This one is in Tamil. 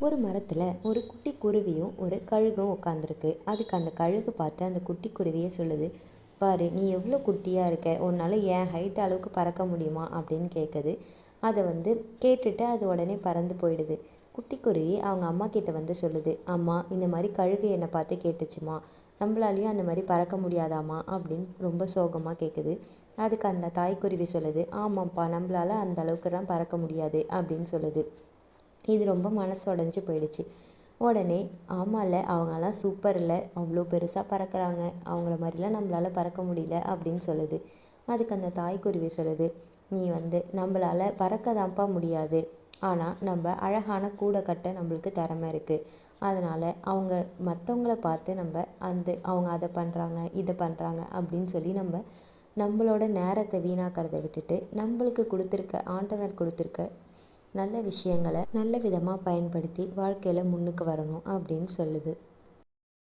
ஒரு மரத்தில் ஒரு குட்டி குருவியும் ஒரு கழுகும் உட்காந்துருக்கு. அதுக்கு அந்த கழுகு பார்த்து அந்த குட்டி குருவியை சொல்லுது, பாரு நீ எவ்வளோ குட்டியாக இருக்க, உன்னால் என் ஹைட் அளவுக்கு பறக்க முடியுமா அப்படின்னு கேட்குது. அதை கேட்டுட்டு அது உடனே பறந்து போயிடுது. குட்டி குருவி அவங்க அம்மா கிட்ட சொல்லுது, அம்மா இந்த மாதிரி கழுகு என்னை பார்த்து கேட்டுச்சுமா, நம்மளாலையும் அந்த மாதிரி பறக்க முடியாதாம்மா அப்படின்னு ரொம்ப சோகமாக கேட்குது. அதுக்கு அந்த தாய்க்குருவி சொல்லுது, ஆமாம்ப்பா நம்மளால் அந்த அளவுக்குலாம் பறக்க முடியாது அப்படின்னு சொல்லுது. இது ரொம்ப மனசு உடஞ்சி போயிடுச்சு. உடனே ஆமாம்ல, அவங்களாம் சூப்பர் இல்லை, அவ்வளோ பெருசாக பறக்கிறாங்க, அவங்கள மாதிரிலாம் நம்மளால் பறக்க முடியல அப்படின்னு சொல்லுது. அதுக்கு அந்த தாய்க்குருவி சொல்லுது, நீ நம்மளால் பறக்க தான்ப்பா முடியாது, ஆனால் நம்ம அழகான கூடை கட்ட நம்மளுக்கு திறமை இருக்குது. அதனால் அவங்க மற்றவங்கள பார்த்து அவங்க அதை பண்ணுறாங்க இதை பண்ணுறாங்க அப்படின்னு சொல்லி நம்மளோட நேரத்தை வீணாக்கிறத விட்டுட்டு நம்மளுக்கு கொடுத்துருக்க ஆண்டவர் கொடுத்துருக்க நல்ல விஷயங்களை நல்ல விதமாக பயன்படுத்தி வாழ்க்கையில் முன்னுக்கு வரணும் அப்படின்னு சொல்லுது.